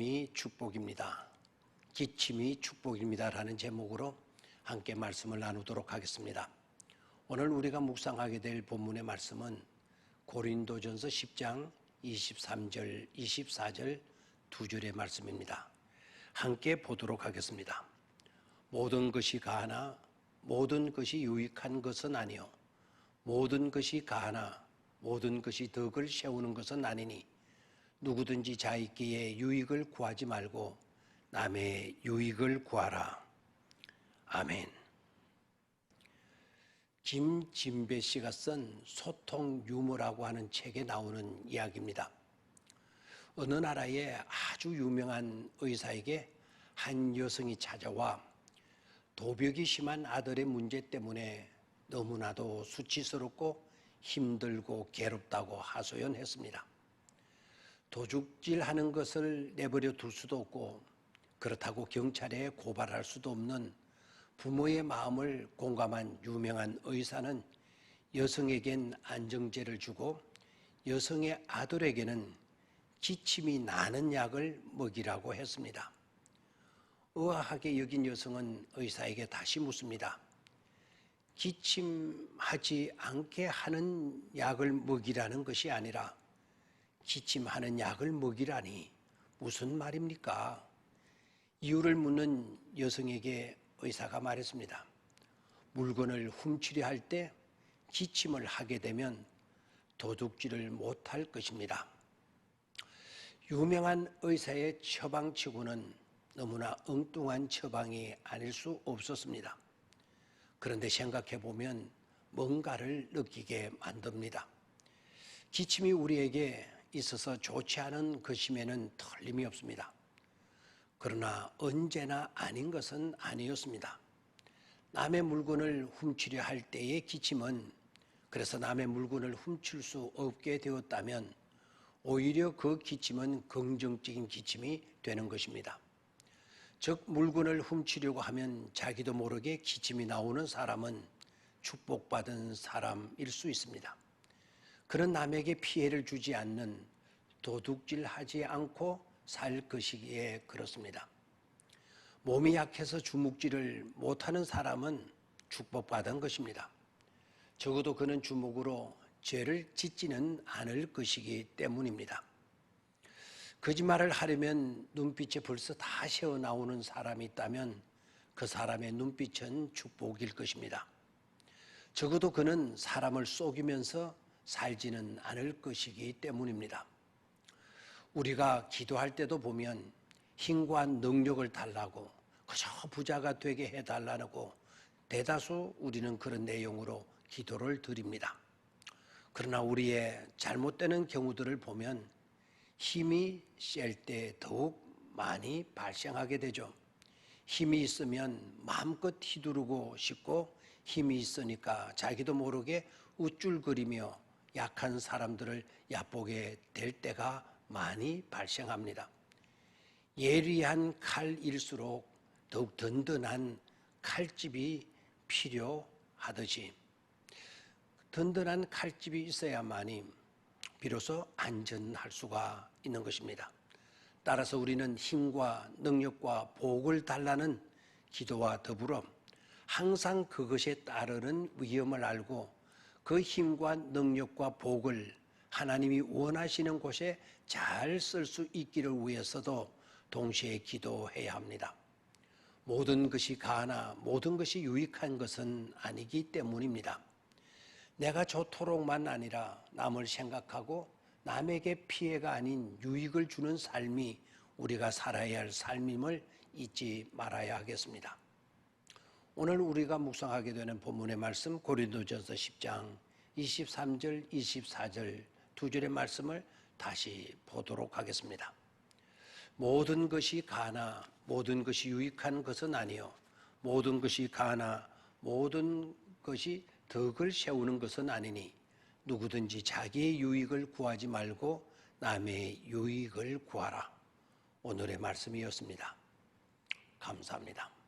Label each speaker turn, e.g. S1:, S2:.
S1: 기침이 축복입니다. 기침이 축복입니다 라는 제목으로 함께 말씀을 나누도록 하겠습니다. 오늘 우리가 묵상하게 될 본문의 말씀은 고린도전서 10장 23절, 24절 두 줄의 말씀입니다. 함께 보도록 하겠습니다. 모든 것이 가하나 모든 것이 유익한 것은 아니요 모든 것이 가하나 모든 것이 덕을 세우는 것은 아니니 누구든지 자기의 유익을 구하지 말고 남의 유익을 구하라. 아멘. 김진배 씨가 쓴 소통 유머라고 하는 책에 나오는 이야기입니다. 어느 나라의 아주 유명한 의사에게 한 여성이 찾아와 도벽이 심한 아들의 문제 때문에 너무나도 수치스럽고 힘들고 괴롭다고 하소연했습니다. 도둑질하는 것을 내버려 둘 수도 없고 그렇다고 경찰에 고발할 수도 없는 부모의 마음을 공감한 유명한 의사는 여성에겐 안정제를 주고 여성의 아들에게는 기침이 나는 약을 먹이라고 했습니다. 의아하게 여긴 여성은 의사에게 다시 묻습니다. 기침하지 않게 하는 약을 먹이라는 것이 아니라 기침하는 약을 먹이라니 무슨 말입니까? 이유를 묻는 여성에게 의사가 말했습니다. 물건을 훔치려 할 때 기침을 하게 되면 도둑질을 못할 것입니다. 유명한 의사의 처방치고는 너무나 엉뚱한 처방이 아닐 수 없었습니다. 그런데 생각해보면 뭔가를 느끼게 만듭니다. 기침이 우리에게 있어서 좋지 않은 것임에는 틀림이 없습니다. 그러나 언제나 아닌 것은 아니었습니다. 남의 물건을 훔치려 할 때의 기침은 그래서 남의 물건을 훔칠 수 없게 되었다면 오히려 그 기침은 긍정적인 기침이 되는 것입니다. 즉 물건을 훔치려고 하면 자기도 모르게 기침이 나오는 사람은 축복받은 사람일 수 있습니다. 그런 남에게 피해를 주지 않는 도둑질하지 않고 살 것이기에 그렇습니다. 몸이 약해서 주먹질을 못하는 사람은 축복받은 것입니다. 적어도 그는 주먹으로 죄를 짓지는 않을 것이기 때문입니다. 거짓말을 하려면 눈빛에 벌써 다 새어나오는 사람이 있다면 그 사람의 눈빛은 축복일 것입니다. 적어도 그는 사람을 속이면서 살지는 않을 것이기 때문입니다. 우리가 기도할 때도 보면 힘과 능력을 달라고 그저 부자가 되게 해달라고 대다수 우리는 그런 내용으로 기도를 드립니다. 그러나 우리의 잘못되는 경우들을 보면 힘이 셀 때 더욱 많이 발생하게 되죠. 힘이 있으면 마음껏 휘두르고 싶고 힘이 있으니까 자기도 모르게 우쭐거리며 약한 사람들을 얕보게 될 때가 많이 발생합니다. 예리한 칼일수록 더욱 든든한 칼집이 필요하듯이 든든한 칼집이 있어야만이 비로소 안전할 수가 있는 것입니다. 따라서 우리는 힘과 능력과 복을 달라는 기도와 더불어 항상 그것에 따르는 위험을 알고 그 힘과 능력과 복을 하나님이 원하시는 곳에 잘 쓸 수 있기를 위해서도 동시에 기도해야 합니다. 모든 것이 가하나 모든 것이 유익한 것은 아니기 때문입니다. 내가 좋도록만 아니라 남을 생각하고 남에게 피해가 아닌 유익을 주는 삶이 우리가 살아야 할 삶임을 잊지 말아야 하겠습니다. 오늘 우리가 묵상하게 되는 본문의 말씀 고린도전서 10장 23절, 24절 두 절의 말씀을 다시 보도록 하겠습니다. 모든 것이 가하나 모든 것이 유익한 것은 아니요 모든 것이 가하나 모든 것이 덕을 세우는 것은 아니니 누구든지 자기의 유익을 구하지 말고 남의 유익을 구하라. 오늘의 말씀이었습니다. 감사합니다.